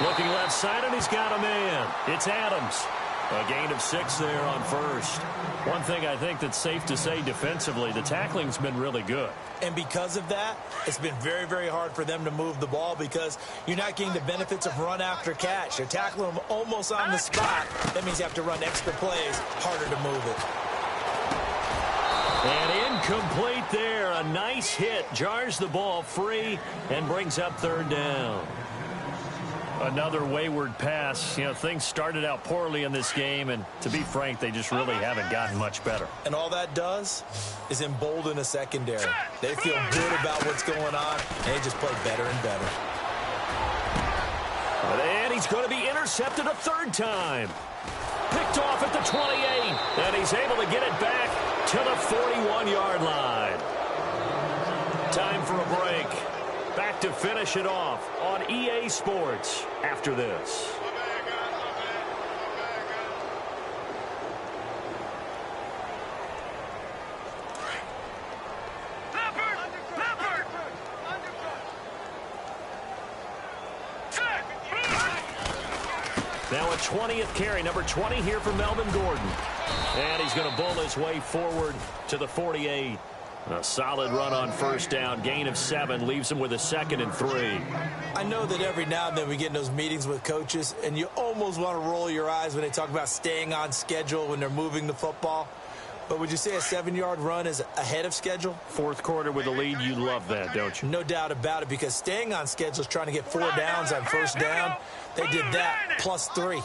Looking left side, and he's got a man. It's Adams. A gain of 6 there on first. One thing I think that's safe to say defensively, the tackling's been really good. And because of that, it's been very, very hard for them to move the ball because you're not getting the benefits of run after catch. You're tackling them almost on the spot. That means you have to run extra plays, harder to move it. And in Incomplete there. A nice hit. Jars the ball free and brings up third down. Another wayward pass. You know, things started out poorly in this game, and to be frank, they just really haven't gotten much better. And all that does is embolden a secondary. They feel good about what's going on, and they just play better and better. And he's going to be intercepted a third time. Picked off at the 28, and he's able to get it back to the 41-yard line. Time for a break. Back to finish it off on EA Sports after this. Now a 20th carry, number 20 here for Melvin Gordon. And he's going to bull his way forward to the 48. A solid run on first down. Gain of 7 leaves him with a 2nd and 3. I know that every now and then we get in those meetings with coaches, and you almost want to roll your eyes when they talk about staying on schedule when they're moving the football. But would you say a 7-yard run is ahead of schedule? Fourth quarter with a lead, you love that, don't you? No doubt about it, because staying on schedule is trying to get 4 downs on first down. They did that plus 3.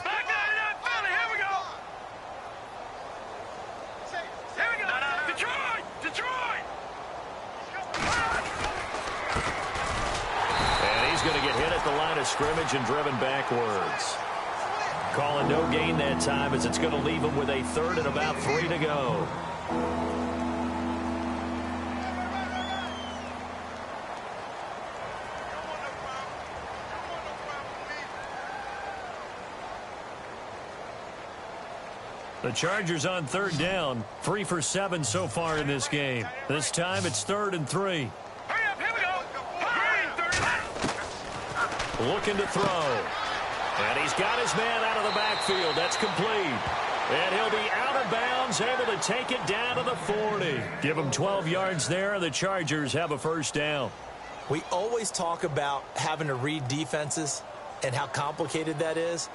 Going to get hit at the line of scrimmage and driven backwards. Calling no gain that time as it's going to leave him with a 3rd and about 3 to go. The Chargers on 3rd down, 3 for 7 so far in this game. This time it's 3rd and 3. Looking to throw. And he's got his man out of the backfield. That's complete. And he'll be out of bounds, able to take it down to the 40. Give him 12 yards there. The Chargers have a first down. We always talk about having to read defenses and how complicated that is.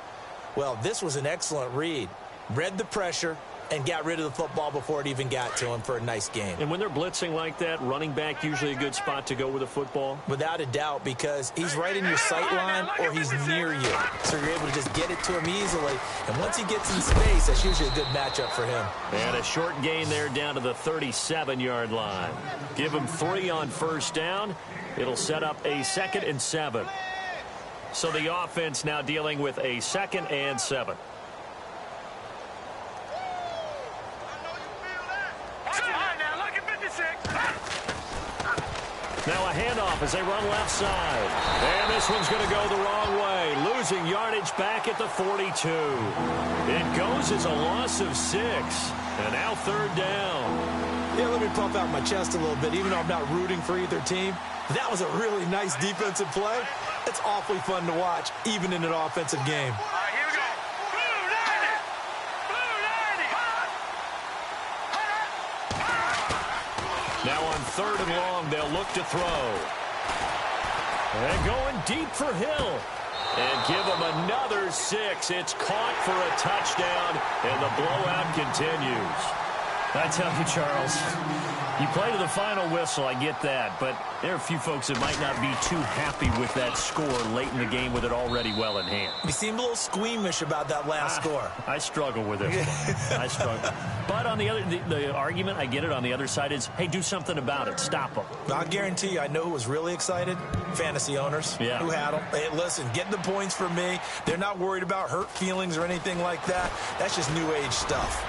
Well, this was an excellent read. Read the pressure and got rid of the football before it even got to him for a nice game. And when they're blitzing like that, running back usually a good spot to go with a football? Without a doubt, because he's right in your sight line or he's near you. So you're able to just get it to him easily. And once he gets in space, that's usually a good matchup for him. And a short gain there down to the 37-yard line. Give him 3 on first down. It'll set up a 2nd and 7. So the offense now dealing with a 2nd and 7. Now a handoff as they run left side. And this one's going to go the wrong way. Losing yardage back at the 42. It goes as a loss of 6. And now 3rd down. Yeah, let me puff out my chest a little bit, even though I'm not rooting for either team. That was a really nice defensive play. It's awfully fun to watch, even in an offensive game. Now on 3rd and long, they'll look to throw. And going deep for Hill. And give him another 6. It's caught for a touchdown, and the blowout continues. I tell you, Charles, you play to the final whistle, I get that, but there are a few folks that might not be too happy with that score late in the game with it already well in hand. You seemed a little squeamish about that last score. I struggle with it. I struggle. But on the argument, I get it, on the other side is, hey, do something about it. Stop them. I'll guarantee you, I know who was really excited. Fantasy owners who had them. Hey, listen, get the points for me. They're not worried about hurt feelings or anything like that. That's just new age stuff.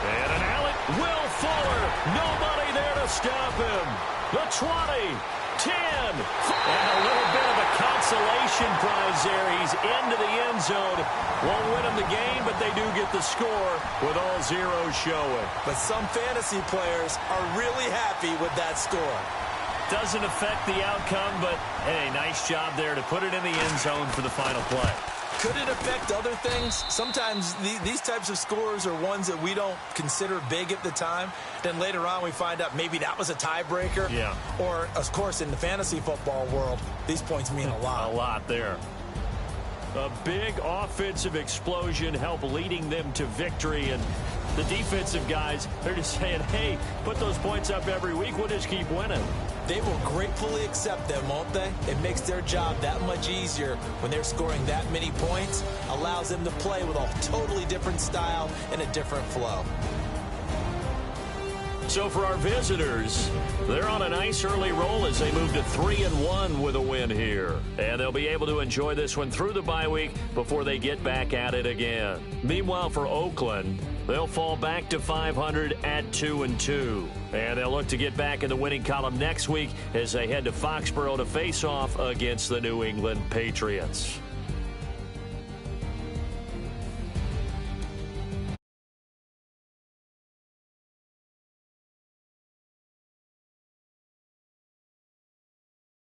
And an alley. Will Fuller. Nobody there to stop him. The 20. 10. And a little bit of a consolation prize there. He's into the end zone. Won't win him the game, but they do get the score with all zeros showing. But some fantasy players are really happy with that score. Doesn't affect the outcome, but, hey, nice job there to put it in the end zone for the final play. Could it affect other things? Sometimes these types of scores are ones that we don't consider big at the time. Then later on we find out maybe that was a tiebreaker. Yeah. Or, of course, in the fantasy football world, these points mean a lot. A lot there. A big offensive explosion helped leading them to victory. And The defensive guys, they're just saying, hey, put those points up every week. We'll just keep winning. They will gratefully accept them, won't they? It makes their job that much easier when they're scoring that many points. Allows them to play with a totally different style and a different flow. So for our visitors, they're on a nice early roll as they move to 3-1 with a win here. And they'll be able to enjoy this one through the bye week before they get back at it again. Meanwhile, for Oakland, they'll fall back to 500 at 2-2. And they'll look to get back in the winning column next week as they head to Foxborough to face off against the New England Patriots.